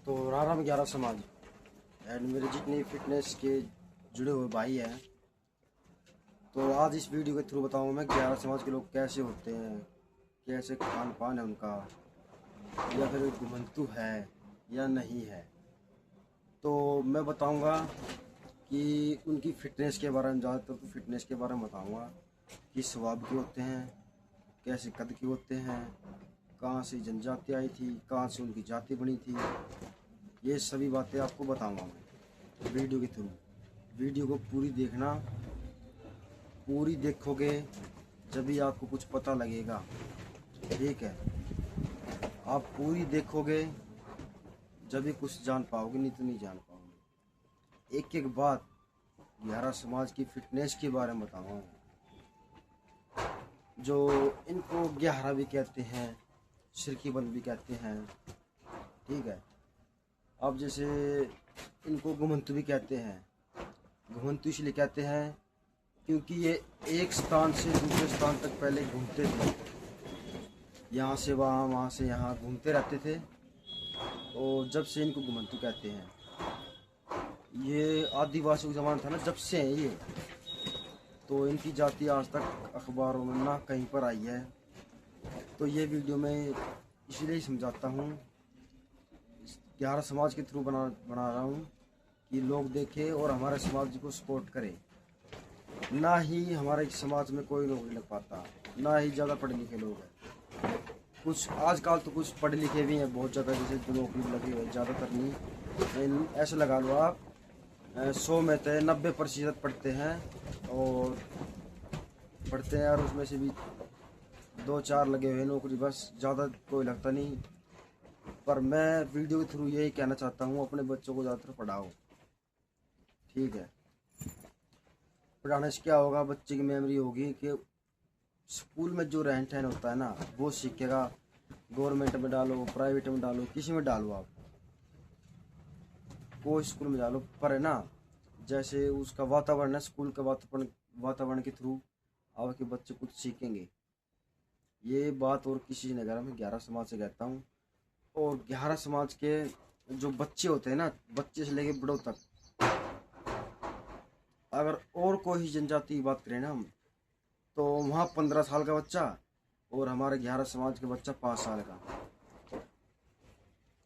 तो राम 11 समाज एंड मेरे जितने फिटनेस के जुड़े हुए भाई हैं, तो आज इस वीडियो के थ्रू बताऊंगा मैं 11 समाज के लोग कैसे होते हैं, कैसे खान पान है उनका, या फिर घुमंतु है या नहीं है। तो मैं बताऊंगा कि उनकी फ़िटनेस के बारे में, ज़्यादातर तो फिटनेस के बारे में बताऊंगा कि स्वभाव के होते हैं, कैसे कद के होते हैं, कहाँ से जनजाति आई थी, कहाँ से उनकी जाति बनी थी। ये सभी बातें आपको बताऊंगा मैं वीडियो के थ्रू। वीडियो को पूरी देखना, पूरी देखोगे जब भी आपको कुछ पता लगेगा, ठीक है। आप पूरी देखोगे जब भी कुछ जान पाओगे, नहीं तो नहीं जान पाओगे। एक एक बात 11 समाज की फिटनेस के बारे में बताऊंगा, जो इनको 11 भी कहते हैं, सिरकीबंद भी कहते हैं, ठीक है। अब जैसे इनको घुमंतु भी कहते हैं। घुमंतु इसलिए कहते हैं क्योंकि ये एक स्थान से दूसरे स्थान तक पहले घूमते थे, यहाँ से वहाँ, वहाँ से यहाँ घूमते रहते थे, और जब से इनको घुमंतु कहते हैं। ये आदिवासी का ज़माना था ना, जब से हैं ये, तो इनकी जाति आज तक अखबारों में ना कहीं पर आई है। तो ये वीडियो मैं इसलिए ही समझाता हूँ, 11 समाज के थ्रू बना रहा हूँ कि लोग देखें और हमारे समाज को सपोर्ट करें। ना ही हमारे समाज में कोई नौकरी लग पाता, ना ही ज़्यादा पढ़े लिखे लोग हैं। कुछ आजकल तो कुछ पढ़े लिखे भी हैं बहुत ज़्यादा, जैसे नौकरी लगी है, ज़्यादातर नहीं। ऐसे लगा लो आप 100 में से 90% पढ़ते हैं, और उसमें से भी 2-4 लगे हुए नौकरी, बस ज़्यादा कोई लगता नहीं। पर मैं वीडियो के थ्रू यही कहना चाहता हूँ, अपने बच्चों को ज़्यादातर पढ़ाओ, ठीक है। पढ़ाने से क्या होगा, बच्चे की मेमोरी होगी कि स्कूल में जो रहन सहन होता है ना, वो सीखेगा। गवर्नमेंट में डालो, प्राइवेट में डालो, किसी में डालो, आप कोई स्कूल में डालो, पर है ना, जैसे उसका वातावरण है, स्कूल का वातावरण के थ्रू आपके बच्चे कुछ सीखेंगे। ये बात और किसी से नहीं कह रहा, मैं 11 समाज से कहता हूँ। और 11 समाज के जो बच्चे होते हैं ना, बच्चे से लेके बड़ों तक, अगर और कोई जनजाति की बात करें ना हम, तो वहाँ 15 साल का बच्चा और हमारे 11 समाज का बच्चा 5 साल का।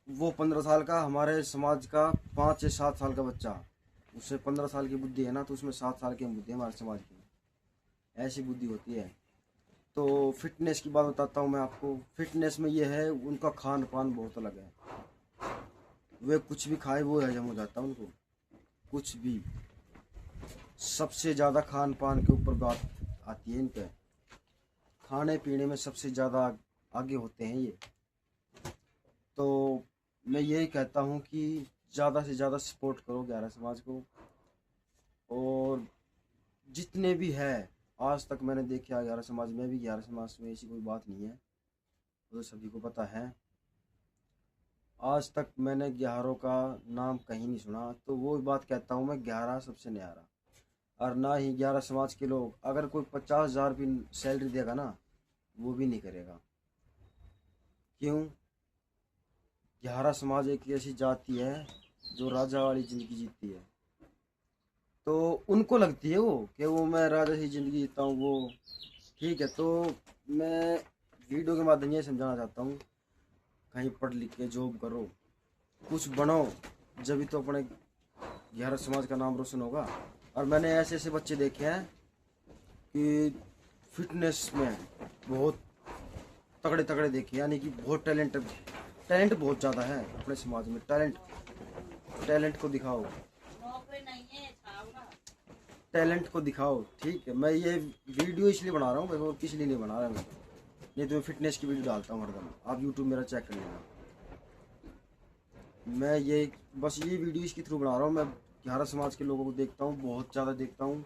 वो 15 साल का, हमारे समाज का 5 या 7 साल का बच्चा, उससे 15 साल की बुद्धि है ना, तो उसमें 7 साल की बुद्धि है हमारे समाज की। ऐसी बुद्धि होती है। तो फिटनेस की बात बताता हूँ मैं आपको। फिटनेस में ये है, उनका खान पान बहुत अलग है। वे कुछ भी खाए वो हजम हो जाता है उनको, कुछ भी। सबसे ज़्यादा खान पान के ऊपर बात आती है इनके, खाने पीने में सबसे ज़्यादा आगे होते हैं ये। तो मैं यही कहता हूँ कि ज़्यादा से ज़्यादा सपोर्ट करो 11 समाज को। और जितने भी है, आज तक मैंने देखा 11 समाज में भी, 11 समाज में ऐसी कोई बात नहीं है, तो सभी को पता है। आज तक मैंने 11 का नाम कहीं नहीं सुना। तो वो बात कहता हूँ मैं, 11 सबसे न्यारा। और ना ही 11 समाज के लोग, अगर कोई 50,000 भी सैलरी देगा ना, वो भी नहीं करेगा। क्यों? 11 समाज एक ऐसी जाति है जो राजा वाली ज़िंदगी जीती है। तो उनको लगती है वो कि वो मैं राजा की ज़िंदगी जीता हूँ, वो ठीक है। तो मैं वीडियो के माध्यम से समझाना चाहता हूँ, कहीं पढ़ लिख के जॉब करो, कुछ बनो, जब तो अपने 11 समाज का नाम रोशन होगा। और मैंने ऐसे ऐसे बच्चे देखे हैं कि फिटनेस में बहुत तगड़े तगड़े देखे, यानी कि बहुत टैलेंट बहुत ज़्यादा है अपने समाज में। टैलेंट को दिखाओ, टैलेंट को दिखाओ, ठीक है। मैं ये वीडियो इसलिए बना रहा हूँ, और किस लिए नहीं बना रहा हूँ, नहीं तो मैं फिटनेस की वीडियो डालता हूँ हरदम। आप यूट्यूब मेरा चेक कर लेना। मैं ये बस ये वीडियो इसके थ्रू बना रहा हूँ। मैं 11 समाज के लोगों को देखता हूँ, बहुत ज़्यादा देखता हूँ।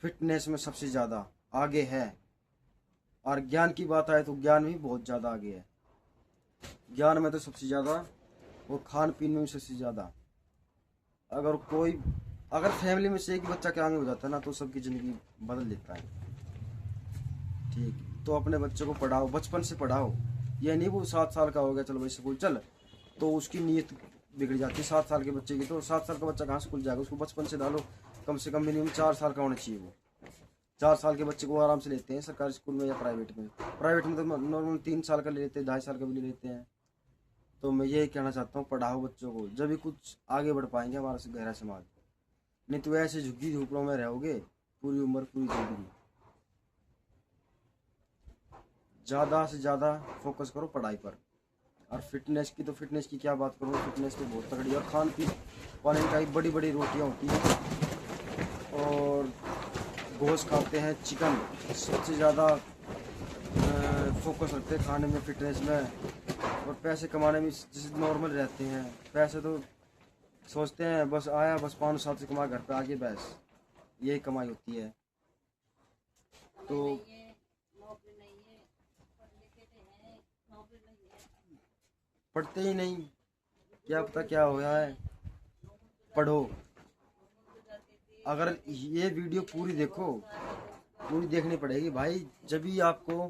फिटनेस में सबसे ज़्यादा आगे है। और ज्ञान की बात आए तो ज्ञान भी बहुत ज़्यादा आगे है। ज्ञान में तो सबसे ज़्यादा, और खान पीन में भी सबसे ज़्यादा। अगर फैमिली में से एक बच्चा के आगे हो जाता है ना, तो सबकी ज़िंदगी बदल देता है, ठीक। तो अपने बच्चों को पढ़ाओ, बचपन से पढ़ाओ। ये नहीं वो 7 साल का हो गया चलो भाई स्कूल चल, तो उसकी नीयत बिगड़ जाती है 7 साल के बच्चे की। तो 7 साल का बच्चा कहाँ स्कूल जाएगा, उसको बचपन से डालो, कम से कम मिनिमम 4 साल का होना चाहिए। वो 4 साल के बच्चे को आराम से लेते हैं सरकारी स्कूल में या प्राइवेट में। प्राइवेट में तो नॉर्मल 3 साल का ले लेते हैं, 2.5 साल का भी ले लेते हैं। तो मैं यही कहना चाहता हूँ, पढ़ाओ बच्चों को, जब भी कुछ आगे बढ़ पाएंगे हमारा गहरा समाज। नहीं तो ऐसे झुग्गी झोपड़ों में रहोगे पूरी उम्र, पूरी जिंदगी। ज़्यादा से ज़्यादा फोकस करो पढ़ाई पर। और फिटनेस की, तो फिटनेस की क्या बात करूँ, फिटनेस तो बहुत तगड़ी है। और खान पीन पानी का बड़ी बड़ी रोटियाँ होती हैं और गोश्त खाते हैं, चिकन सबसे ज़्यादा फोकस रखते हैं खाने में, फिटनेस में। और पैसे कमाने में जैसे नॉर्मल रहते हैं। पैसे तो सोचते हैं बस आया, बस 500-700 कमा घर पे आके बस यही कमाई होती है। तो पढ़ते ही नहीं, क्या पता क्या हो गया है। पढ़ो, अगर ये वीडियो पूरी देखो, पूरी देखनी पड़ेगी भाई, जब भी आपको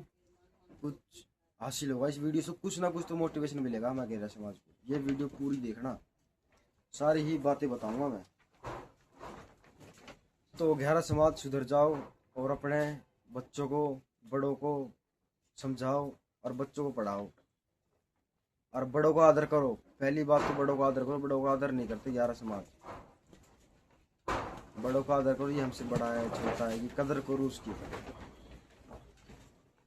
कुछ हासिल होगा। इस वीडियो से कुछ ना कुछ तो मोटिवेशन मिलेगा हमारे गहरा समाज को। ये वीडियो पूरी देखना, सारी ही बातें बताऊंगा मैं। तो गहरा समाज सुधर जाओ और अपने बच्चों को, बड़ों को समझाओ और बच्चों को पढ़ाओ और बड़ों को आदर करो। पहली बात तो बड़ों को आदर करो। बड़ों को आदर नहीं करते गहरा समाज। बड़ों को आदर करो, ये हमसे बड़ा है, छोटा है, ये कदर करो उसकी।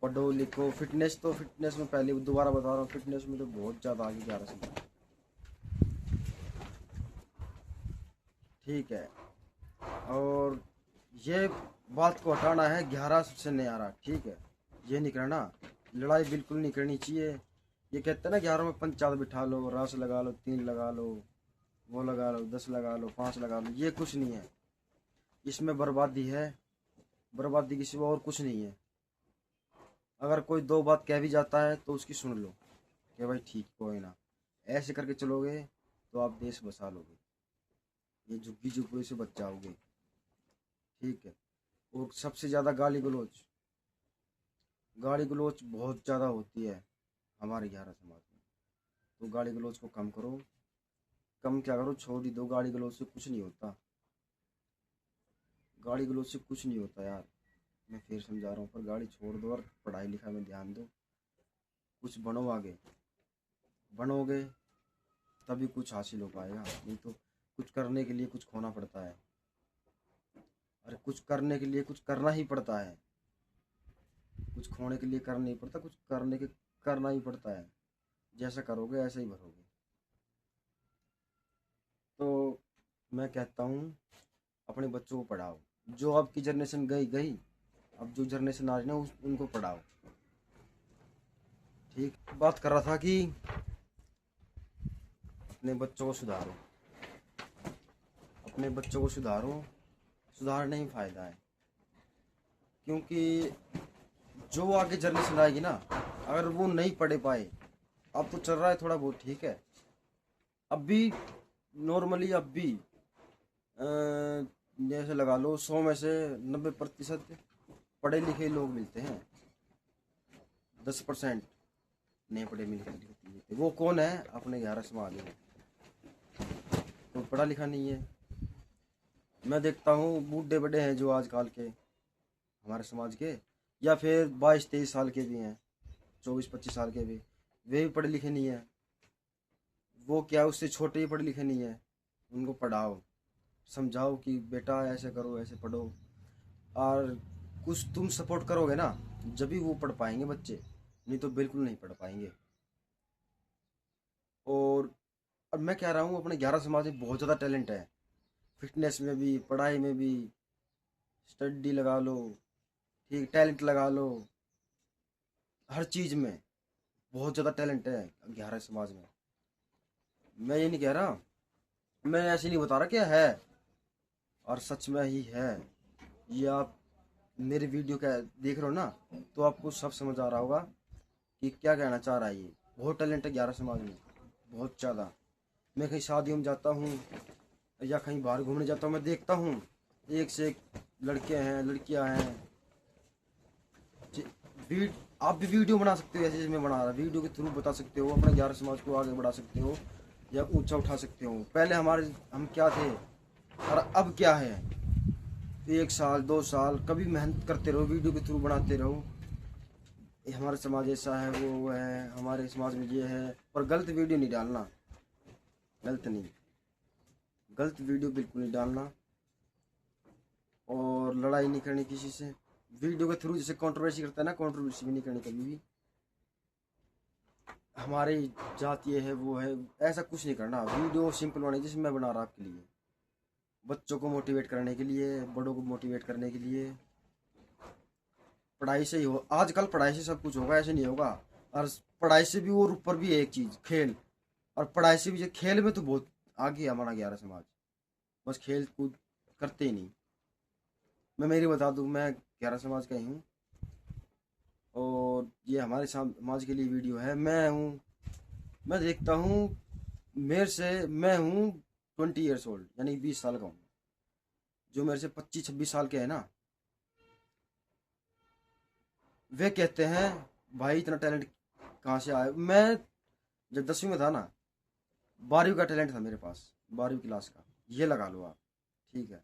पढ़ो लिखो। फिटनेस तो फिटनेस में पहले दोबारा बता रहा हूँ, फिटनेस में तो बहुत ज़्यादा आगे गहरा समाज। ठीक है, और ये बात को हटाना है 11 से नहीं आ रहा। ठीक है, ये नहीं करना, लड़ाई बिल्कुल नहीं करनी चाहिए। ये कहते हैं ना 11 में पंचायत बिठा लो, रस लगा लो, 3 लगा लो, वो लगा लो, 10 लगा लो, 5 लगा लो, ये कुछ नहीं है। इसमें बर्बादी है, बर्बादी के सिवा और कुछ नहीं है। अगर कोई 2 बात कह भी जाता है तो उसकी सुन लो कि भाई ठीक, कोई ना, ऐसे करके चलोगे तो आप देश बसा लोगे, ये झुग्गी झुग्गी से बच जाओगे। ठीक है, और सबसे ज़्यादा गाली गलौज बहुत ज़्यादा होती है हमारे गहरा समाज में। तो गाली गलौज को कम करो। कम क्या करो, छोड़ ही दो। गाली गलौज से कुछ नहीं होता, गाली गलौज से कुछ नहीं होता यार, मैं फिर समझा रहा हूँ। पर गाड़ी छोड़ दो और पढ़ाई लिखाई में ध्यान दो, कुछ बनो, आगे बनोगे तभी कुछ हासिल हो पाएगा। नहीं तो कुछ करने के लिए कुछ खोना पड़ता है। अरे कुछ करने के लिए कुछ करना ही पड़ता है, कुछ खोने के लिए करना नहीं पड़ता, कुछ करने के करना ही पड़ता है। जैसा करोगे ऐसे ही भरोगे। तो मैं कहता हूँ अपने बच्चों को पढ़ाओ। जो आपकी जनरेशन गई गई, अब जो जनरेशन आ रही है उनको पढ़ाओ। ठीक, बात कर रहा था कि अपने बच्चों को सुधारो, अपने बच्चों को सुधारो। सुधारने में फ़ायदा है, क्योंकि जो आगे जनरेशन आएगी ना, अगर वो नहीं पढ़े पाए, अब तो चल रहा है थोड़ा बहुत ठीक है, अब भी नॉर्मली, अब भी जैसे लगा लो 100 में से 90% पढ़े लिखे लोग मिलते हैं, 10% नहीं पढ़े लिखे मिलते। वो कौन है? अपने गहरा समाज में तो पढ़ा लिखा नहीं है। मैं देखता हूँ बूढ़े बड़े हैं जो आजकल के हमारे समाज के, या फिर 22-23 साल के भी हैं, 24-25 साल के भी, वे भी पढ़े लिखे नहीं है। वो क्या, उससे छोटे ही पढ़े लिखे नहीं है। उनको पढ़ाओ, समझाओ कि बेटा ऐसे करो, ऐसे पढ़ो। और कुछ तुम सपोर्ट करोगे ना, जब भी वो पढ़ पाएंगे बच्चे, नहीं तो बिल्कुल नहीं पढ़ पाएंगे। और अब मैं कह रहा हूँ अपने 11 समाज में बहुत ज़्यादा टैलेंट है, फिटनेस में भी, पढ़ाई में भी, स्टडी लगा लो, ठीक, टैलेंट लगा लो, हर चीज़ में बहुत ज़्यादा टैलेंट है 11 समाज में। मैं ये नहीं कह रहा, मैं ऐसे नहीं बता रहा क्या है, और सच में ही है। ये आप मेरे वीडियो का देख रहे हो ना, तो आपको सब समझ आ रहा होगा कि क्या कहना चाह रहा है। ये बहुत टैलेंट है 11 समाज में, बहुत ज़्यादा। मैं कहीं शादियों में जाता हूँ या कहीं बाहर घूमने जाता हूँ, मैं देखता हूँ एक से एक लड़के हैं, लड़कियाँ हैं। आप भी वीडियो बना सकते हो, ऐसे मैं बना रहा, वीडियो के थ्रू बता सकते हो, अपने 11 समाज को आगे बढ़ा सकते हो। या ऊंचा उठा सकते हो। पहले हम क्या थे और अब क्या है। 1 साल 2 साल कभी मेहनत करते रहो, वीडियो के थ्रू बनाते रहो, ये हमारा समाज ऐसा है, वो है, हमारे समाज में ये है। पर गलत वीडियो नहीं डालना, गलत नहीं, गलत वीडियो बिल्कुल नहीं डालना। और लड़ाई नहीं करनी किसी से वीडियो के थ्रू। जैसे कंट्रोवर्सी करता है ना, कंट्रोवर्सी भी नहीं करनी कभी भी। हमारी जात ये है वो है, ऐसा कुछ नहीं करना। वीडियो सिंपल बनानी, जैसे मैं बना रहा आपके लिए, बच्चों को मोटिवेट करने के लिए, बड़ों को मोटिवेट करने के लिए। पढ़ाई से ही हो, आजकल पढ़ाई से सब कुछ होगा, ऐसे नहीं होगा। और पढ़ाई से भी और ऊपर भी है एक चीज़, खेल। और पढ़ाई से भी, खेल में तो बहुत आगे है हमारा 11 समाज। बस खेल कूद करते ही नहीं। मैं मेरी बता दूं, मैं 11 समाज का ही हूँ। और ये हमारे समाज के लिए वीडियो है। मैं देखता हूँ, मैं हूँ 20 years old, यानी 20 साल का हूँ। जो मेरे से 25-26 साल के हैं ना, वे कहते हैं भाई इतना टैलेंट कहाँ से आया। मैं जब 10वीं में था ना, 12वीं का टैलेंट था मेरे पास, 12वीं क्लास का, ये लगा लो आप, ठीक है।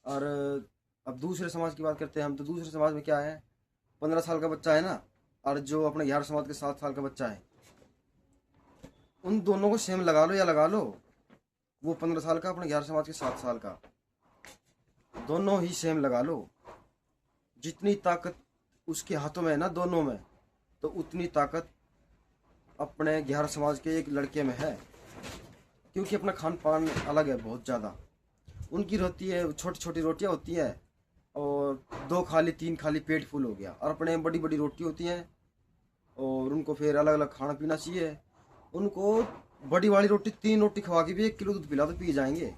और अब दूसरे समाज की बात करते हैं हम, तो दूसरे समाज में क्या है, 15 साल का बच्चा है ना, और जो अपने 11 समाज के 7 साल का बच्चा है, उन दोनों को सेम लगा लो या लगा लो। वो 15 साल का, अपने 11 समाज के 7 साल का, दोनों ही सेम लगा लो। जितनी ताकत उसके हाथों में है ना, दोनों में, तो उतनी ताकत अपने 11 समाज के एक लड़के में है। क्योंकि अपना खान पान अलग है बहुत ज़्यादा। उनकी होती है छोटी छोटी रोटियां होती हैं, और 2 खा ली 3 खा ली पेट फुल हो गया। और अपने बड़ी बड़ी रोटी होती हैं, और उनको फिर अलग अलग खाना पीना चाहिए। उनको बड़ी वाली रोटी 3 रोटी खवा के भी 1 किलो दूध पिला तो पी जाएंगे,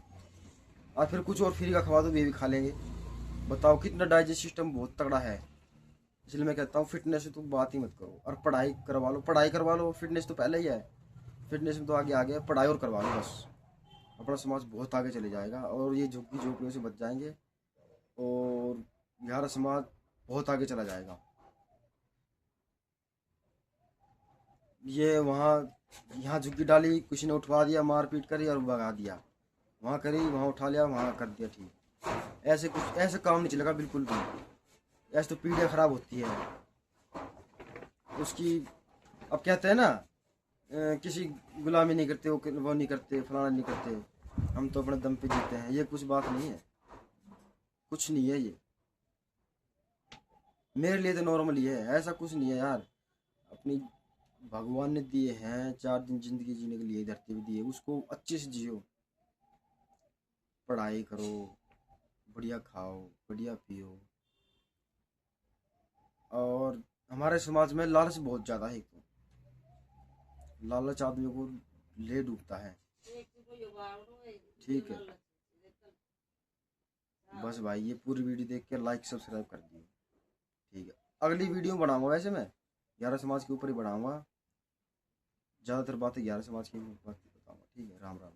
और फिर कुछ और फ्री का खवा दो भी खा लेंगे। बताओ कितना डाइजेस्ट सिस्टम बहुत तगड़ा है। इसलिए मैं कहता हूँ फिटनेस से तो बात ही मत करो, और पढ़ाई करवा लो, पढ़ाई करवा लो। फिटनेस तो पहले ही है, फिटनेस में तो आगे आगे है, पढ़ाई और करवा लो बस। अपना समाज बहुत आगे चले जाएगा, और ये झुग्गी झोपड़ियों से बच जाएंगे, और हमारा समाज बहुत आगे चला जाएगा। ये वहाँ यहाँ झुग्गी डाली, किसी ने उठवा दिया, मारपीट करी और भगा दिया, वहाँ करी, वहाँ उठा लिया, वहाँ कर दिया, ठीक। ऐसे काम नहीं चलेगा बिल्कुल भी। ऐसे तो पीढ़ियाँ खराब होती है उसकी। अब कहते हैं ना, किसी गुलामी नहीं करते, वो नहीं करते, फलाना नहीं करते, हम तो अपने दम पे जीते हैं। ये कुछ बात नहीं है, कुछ नहीं है ये। मेरे लिए तो नॉर्मल ही है, ऐसा कुछ नहीं है यार। अपनी भगवान ने दिए हैं 4 दिन जिंदगी जीने के लिए, धरती पे दिए, उसको अच्छे से जियो। पढ़ाई करो, बढ़िया खाओ, बढ़िया पियो। और हमारे समाज में लालच बहुत ज़्यादा है। तो लालच आदमी को ले डूबता है, ठीक है। बस भाई ये पूरी वीडियो देख के लाइक सब्सक्राइब कर दियो, ठीक है। अगली वीडियो बनाऊंगा, वैसे मैं 11 समाज के ऊपर ही बनाऊंगा। ज़्यादातर बातें 11 समाज की बात बताऊंगा, ठीक है। राम राम।